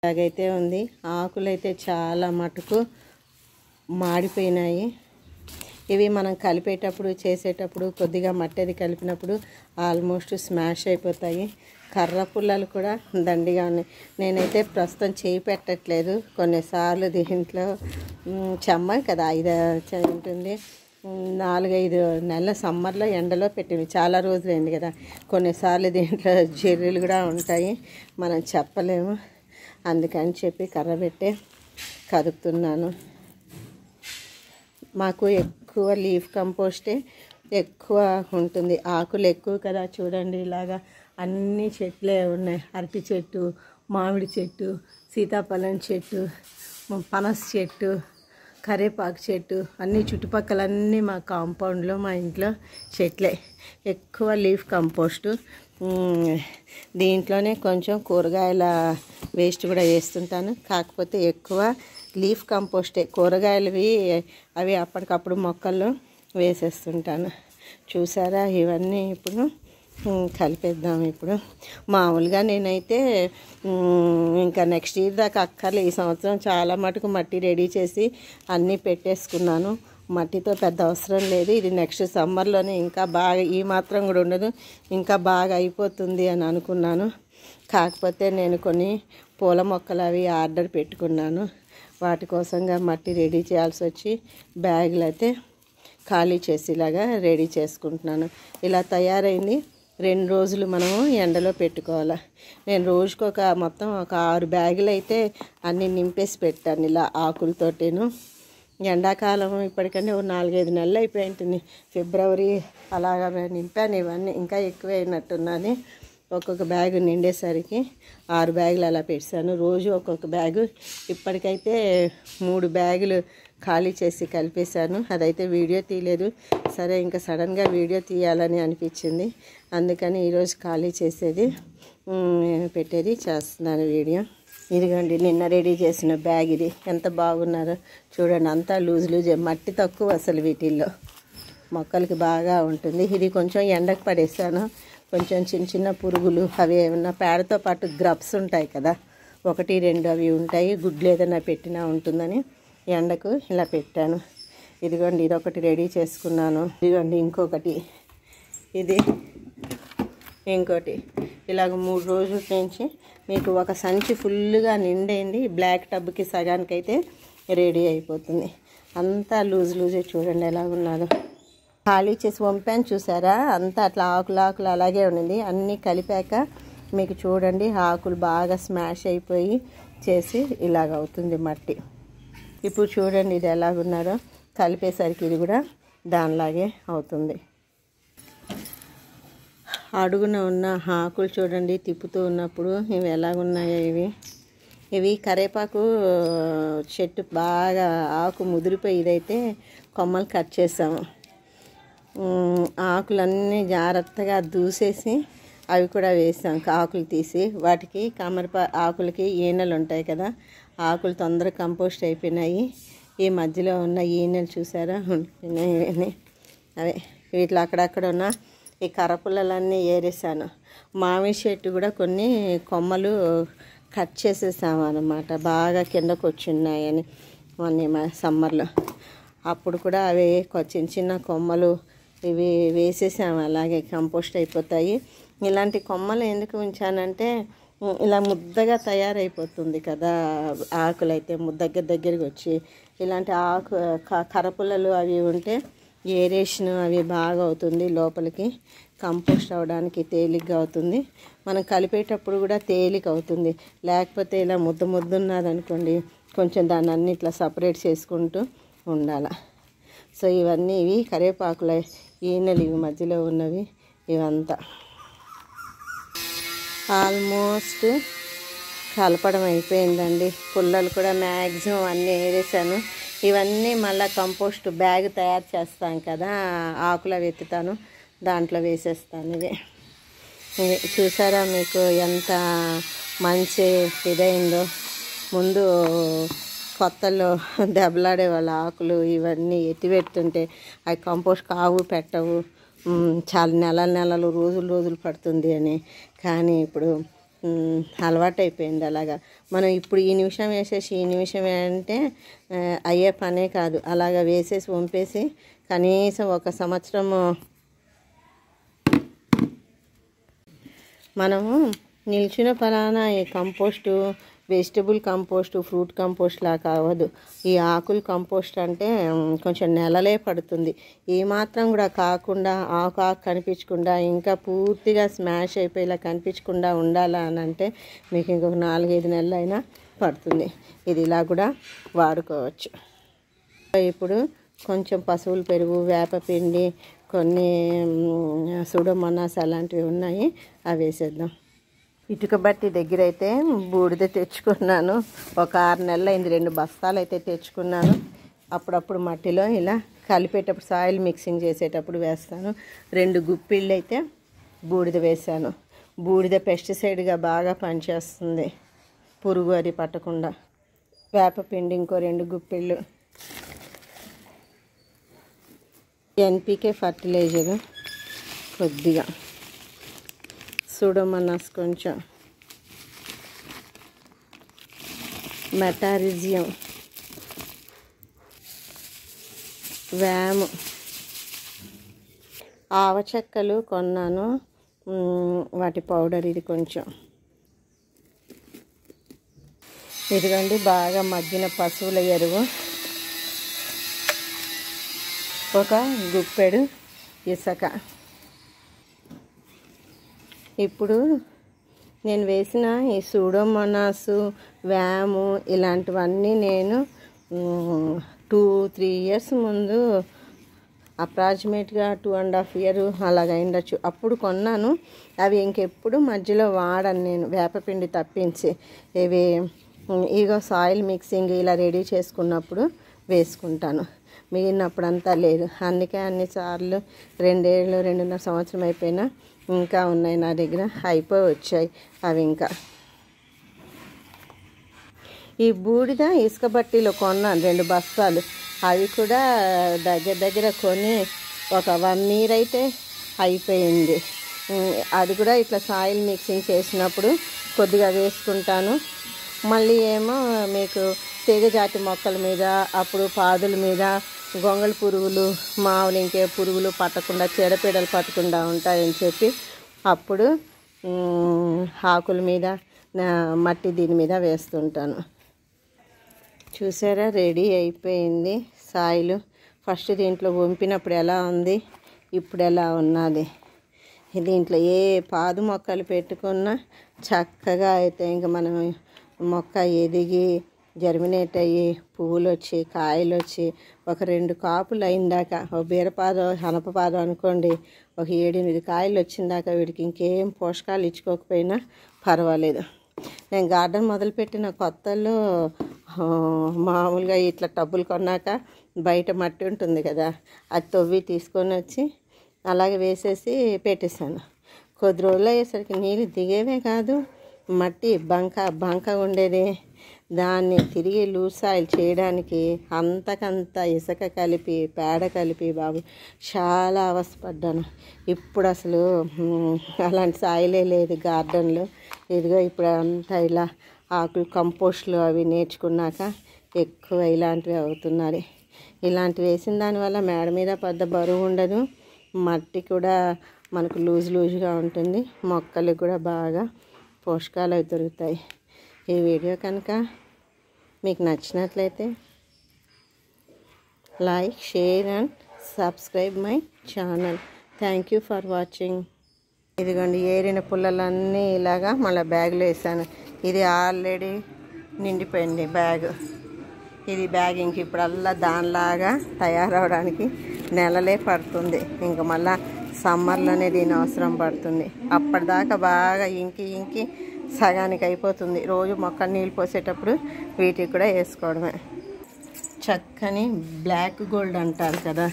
అలాగైతే ఉంది. ఆకులైతే చాలా మటుకు మాడిపోయినాయి. ఇవి మనం కలిపేటప్పుడు చేసేటప్పుడు కొద్దిగా మట్టి అది కలిపినప్పుడు ఆల్మోస్ట్ స్మాష్ అయిపోతాయి. కర్ర పుల్లలు కూడా దండిగా ఉన్నాయి. నేనైతే ప్రస్తుతం చేయి పెట్టట్లేదు. కొన్నిసార్లు దీంట్లో చెమ్మ కదా 5 ఉంటుంది, 4-5 నెలల సమ్మర్లో ఎండలో పెట్టింది, చాలా రోజులైంది కదా. కొన్నిసార్లు దీంట్లో జెర్రీలు కూడా ఉంటాయి, మనం చెప్పలేము. అందుకని చెప్పి కర్ర పెట్టే కదుపుతున్నాను. మాకు ఎక్కువ లీఫ్ కంపోస్టే ఎక్కువ ఉంటుంది. ఆకులు ఎక్కువ కదా, చూడండి ఇలాగా అన్ని చెట్లే ఉన్నాయి. అరటి చెట్టు, మామిడి చెట్టు, సీతాఫలం చెట్టు, పనస చెట్టు, కరేపాకు చెట్టు, అన్నీ చుట్టుపక్కలన్నీ మా కాంపౌండ్లో మా ఇంట్లో చెట్లే. ఎక్కువ లీఫ్ కంపోస్టు. దీంట్లోనే కొంచెం కూరగాయల వేస్ట్ కూడా వేస్తుంటాను. కాకపోతే ఎక్కువ లీఫ్ కంపోస్టే. కూరగాయలవి అవి అప్పటికప్పుడు మొక్కల్లో వేసేస్తుంటాను. చూసారా, ఇవన్నీ ఇప్పుడు కలిపేద్దాం. ఇప్పుడు మామూలుగా నేనైతే ఇంకా నెక్స్ట్ ఇయర్ దాకా అక్కర్లే. ఈ సంవత్సరం చాలా మటుకు మట్టి రెడీ చేసి అన్నీ పెట్టేసుకున్నాను. మట్టితో పెద్ద అవసరం లేదు. ఇది నెక్స్ట్ సమ్మర్లోనే ఇంకా బాగా, ఈ మాత్రం కూడా ఉండదు, ఇంకా బాగా అయిపోతుంది అని అనుకున్నాను. కాకపోతే నేను కొన్ని పూల మొక్కలు అవి ఆర్డర్ పెట్టుకున్నాను. వాటి కోసంగా మట్టి రెడీ చేయాల్సి వచ్చి బ్యాగులు అయితే ఖాళీ చేసేలాగా రెడీ చేసుకుంటున్నాను. ఇలా తయారైంది. 2 రోజులు మనము ఎండలో పెట్టుకోవాలి. నేను రోజుకు మొత్తం ఒక 6 బ్యాగులు అయితే అన్నీ నింపేసి పెట్టాను ఇలా ఆకులతోటేను. ఎండాకాలం ఇప్పటికంటే ఒక 4-5 నెలలు అయిపోయి ఉంటుంది. ఫిబ్రవరి అలాగా నింపాను. ఇవన్నీ ఇంకా ఎక్కువ అయినట్టున్నది. ఒక్కొక్క బ్యాగు నిండేసరికి 6 బ్యాగులు అలా పెట్టాను. రోజు ఒక్కొక్క బ్యాగు. ఇప్పటికైతే 3 బ్యాగులు ఖాళీ చేసి కలిపేశాను. అదైతే వీడియో తీయలేదు. సరే, ఇంకా సడన్గా వీడియో తీయాలని అనిపించింది. అందుకని ఈరోజు ఖాళీ చేసేది పెట్టేది చేస్తున్నాను వీడియో. ఇదిగోండి నిన్న రెడీ చేసిన బ్యాగ్. ఇది ఎంత బాగున్నారో చూడండి. అంతా లూజ్ మట్టి తక్కువ అసలు వీటిల్లో. మొక్కలకి బాగా ఉంటుంది. ఇది కొంచెం ఎండకు పడేసాను. కొంచెం చిన్న చిన్న పురుగులు అవి ఏమన్నా పేడతో పాటు గ్రబ్స్ ఉంటాయి కదా, 1-2 అవి ఉంటాయి. గుడ్లు ఏదైనా పెట్టినా ఉంటుందని ఎండకు ఇలా పెట్టాను. ఇదిగోండి ఇదొకటి రెడీ చేసుకున్నాను. ఇదిగోండి ఇంకొకటి, ఇది ఇంకోటి. ఇలాగ 3 రోజుల నుంచి మీకు ఒక సంచి ఫుల్గా నిండైంది. బ్లాక్ టబ్కి సగానికైతే రెడీ అయిపోతుంది. అంతా లూజే చూడండి ఎలా ఉన్నదో. ఖాళీ చేసి వంపాను చూసారా, అంతా అట్లా ఆకులు అలాగే ఉండింది. అన్నీ కలిపాక మీకు చూడండి ఆకులు బాగా స్మాష్ అయిపోయి చేసి ఇలాగ అవుతుంది మట్టి. ఇప్పుడు చూడండి ఇది ఎలాగున్నారో. కలిపేసరికి ఇది కూడా దానిలాగే అవుతుంది. అడుగున ఉన్న ఆకులు చూడండి తిప్పుతూ ఉన్నప్పుడు ఇవి ఎలాగున్నాయో. ఇవి కరేపాకు చెట్టు బాగా ఆకు ముదిరిపోయి ఇదైతే కొమ్మలు కట్ చేసాము. ఆకులన్నీ జాగ్రత్తగా దూసేసి అవి కూడా వేసాం. ఆకులు తీసి వాటికి ఆకులకి ఈనెలు ఉంటాయి కదా, ఆకులు తొందరగా కంపోస్ట్ అయిపోయినాయి. ఈ మధ్యలో ఉన్న ఈనెలు చూసారా ఉంటున్నాయి. అవే వీటిలో అక్కడక్కడ ఉన్న ఈ కర్రపుల్లలన్నీ ఏరేసాను. మామిడి చెట్టు కూడా కొన్ని కొమ్మలు కట్ చేసేసాము అన్నమాట, బాగా కిందకు వచ్చిన్నాయని మొన్న సమ్మర్లో. అప్పుడు కూడా అవి చిన్న కొమ్మలు ఇవి వేసేసాము, అలాగే కంపోస్ట్ అయిపోతాయి. ఇలాంటి కొమ్మలు ఎందుకు ఉంచానంటే ఇలా ముద్దగా తయారైపోతుంది కదా ఆకులు, అయితే దగ్గరికి వచ్చి ఇలాంటి కర్రపుల్లలు అవి ఉంటే ఏరేషన్ అవి బాగా అవుతుంది, లోపలికి కంపోస్ట్ అవ్వడానికి తేలిగ్గా అవుతుంది. మనం కలిపేటప్పుడు కూడా తేలిక అవుతుంది. లేకపోతే ఇలా ముద్ద ఉన్నదనుకోండి, కొంచెం దాన్ని అన్ని ఇట్లా సపరేట్ చేసుకుంటూ ఉండాలి. సో ఇవన్నీ ఇవి కరివేపాకుల ఈనెలు, ఇవి మధ్యలో ఉన్నవి. ఇవంతా ఆల్మోస్ట్ కలపడం అయిపోయిందండి. పుల్లలు కూడా మ్యాక్సిమం అన్నీ వేసాను. ఇవన్నీ మళ్ళీ కంపోస్ట్ బ్యాగ్ తయారు చేస్తాం కదా, ఆకులు వెతుతాను, దాంట్లో వేసేస్తాను. ఇవి చూసారా మీకు ఎంత మంచి ఇదైందో. ముందు కొత్తలో దెబ్బలాడే వాళ్ళ ఆకులు ఇవన్నీ ఎత్తిపెడుతుంటే అవి కంపోస్ట్ కావు, పెట్టవు, చాలా నెలలు రోజులు పడుతుంది అని. కానీ ఇప్పుడు అలవాటైపోయింది. అలాగా మనం ఇప్పుడు ఈ నిమిషం వేసేసి ఈ నిమిషం అంటే అయ్యే పనే కాదు. అలాగా వేసేసి వంపేసి కనీసం 1 సంవత్సరము మనము నిల్చిన పలానా ఈ compost vegetable compost fruit compost లాగా అవ్వదు. ఈ ఆకులు కంపోస్ట్ అంటే కొంచెం నెలలే పడుతుంది. ఏమాత్రం కూడా కాకుండా ఆకు కనిపించకుండా ఇంకా పూర్తిగా స్మాష్ అయిపోయేలా కనిపించకుండా ఉండాలా అని అంటే మీకు ఇంకొక 4-5 నెలలైనా పడుతుంది. ఇది ఇలా కూడా వాడుకోవచ్చు. ఇప్పుడు కొంచెం పశువుల పెరుగు, వేపపిండి, కొన్ని సూడోమోనాస్ అలాంటివి ఉన్నాయి, అవి వేసేద్దాం. ఇటుక బట్టి దగ్గర అయితే బూడిద తెచ్చుకున్నాను. ఒక 6 నెలలు అయింది. 2 బస్తాలు అయితే తెచ్చుకున్నాను. అప్పుడప్పుడు మట్టిలో ఇలా కలిపేటప్పుడు సాయిల్ మిక్సింగ్ చేసేటప్పుడు వేస్తాను. 2 గుప్పిళ్ళు అయితే బూడిద వేసాను. బూడిద పెస్టిసైడ్గా బాగా పనిచేస్తుంది, పురుగు అది పట్టకుండా. వేపపిండి ఇంకో 2 గుప్పిళ్ళు, ఎన్పికే ఫర్టిలైజరు కొద్దిగా, సూడోమోనాస్ కొంచెం, మెటారిజియం, వ్యాము, ఆవచెక్కలు కొన్నాను, వాటి పౌడర్ ఇది కొంచెం. ఇదిగోండి బాగా మగ్గిన పశువుల ఎరువు, ఒక గుప్పెడు ఇసుక. ఇప్పుడు నేను వేసిన ఈ సూడోమోనాసు, వ్యాము ఇలాంటివన్నీ నేను 2-3 ఇయర్స్ ముందు అప్రాక్సిమేట్గా 2.5 ఇయర్ అలాగ అయిండొచ్చు అప్పుడు కొన్నాను. అవి ఇంకెప్పుడు మధ్యలో వాడను నేను, వేపపిండి తప్పించి. ఇగో సాయిల్ మిక్సింగ్ ఇలా రెడీ చేసుకున్నప్పుడు వేసుకుంటాను, మిగిలినప్పుడంతా లేదు. అందుకే అన్నిసార్లు 2 ఏళ్ళు 2.5 సంవత్సరం అయిపోయినా ఇంకా ఉన్నాయి నా దగ్గర, అయిపోయి వచ్చాయి అవి. ఇంకా ఈ బూడిద ఇసుక బట్టీలో కొన్నాను 2 బస్తాలు. అవి కూడా దగ్గర కొని ఒక 1 ఇయర్ అయితే అయిపోయింది. అది కూడా ఇట్లా సాయిల్ మిక్సింగ్ చేసినప్పుడు కొద్దిగా వేసుకుంటాను. మళ్ళీ ఏమో మీకు తీగజాతి మొక్కల మీద, అప్పుడు పాదుల మీద గొంగళి పురుగులు, మామూలు ఇంకే పురుగులు పట్టకుండా, చీడపీడలు పట్టకుండా ఉంటాయని చెప్పి అప్పుడు ఆకుల మీద, మట్టి దీని మీద వేస్తుంటాను. చూసారా, రెడీ అయిపోయింది సాయిలు. ఫస్ట్ దీంట్లో వంపినప్పుడు ఎలా ఉంది, ఇప్పుడు ఎలా ఉన్నది. దీంట్లో ఏ పాదు మొక్కలు పెట్టుకున్నా చక్కగా అయితే ఇంకా మనం మొక్క ఎదిగి జర్మినేట్ అయ్యి పువ్వులు వచ్చి కాయలు వచ్చి ఒక 2 కాపులు అయిందాక, ఒక బీరపాదం హనపపాదం అనుకోండి, ఒక 7-8 కాయలు వచ్చిందాక వీడికి ఇంకేం పోషకాలు ఇచ్చుకోకపోయినా పర్వాలేదు. నేను గార్డెన్ మొదలుపెట్టిన కొత్తలో మామూలుగా ఇట్లా టబ్బులు కొన్నాక బయట మట్టి ఉంటుంది కదా, అది తవ్వి తీసుకొని వచ్చి అలాగే వేసేసి పెట్టేశాను. కొద్ది రోజులు అయ్యేసరికి నీళ్ళు దిగేవే కాదు, మట్టి బంక ఉండేది. దాన్ని తిరిగి లూజ్ సాయిల్ చేయడానికి అంతకంత ఇసుక కలిపి, పేడ కలిపి బాబు చాలా అవస్థపడ్డాను. ఇప్పుడు అసలు అలాంటి సాయిలే లేదు గార్డెన్లో. ఇదిగో ఇప్పుడు అంతా ఇలా ఆకులు కంపోస్ట్లు అవి నేర్చుకున్నాక ఎక్కువ ఇలాంటివి అవుతున్నది. ఇలాంటివి వేసిన దానివల్ల మేడ మీద పెద్ద బరువు ఉండదు, మట్టి కూడా మనకు లూజ్గా ఉంటుంది, మొక్కలకు కూడా బాగా పోషకాలు అవి దొరుకుతాయి. ఈ వీడియో కనుక మీకు నచ్చినట్లయితే like, share and subscribe my channel. Thank you for watching. ఇదిగోండి ఏరిన పుల్లలన్నీ ఇలాగా మళ్ళీ బ్యాగ్లో వేసాను. ఇది ఆల్రెడీ నిండిపోయింది బ్యాగ్. ఇది బ్యాగ్ ఇంక ఇప్పుడల్లా దానిలాగా తయారవడానికి నెలలే పడుతుంది. ఇంక మళ్ళా సమ్మర్లోనే దీని అవసరం పడుతుంది. అప్పటిదాకా బాగా ఇంకి సగానికి అయిపోతుంది. రోజు మొక్కలు నీళ్ళు పోసేటప్పుడు వీటికి కూడా వేసుకోవడమే. చక్కని బ్లాక్ గోల్డ్ అంటారు కదా,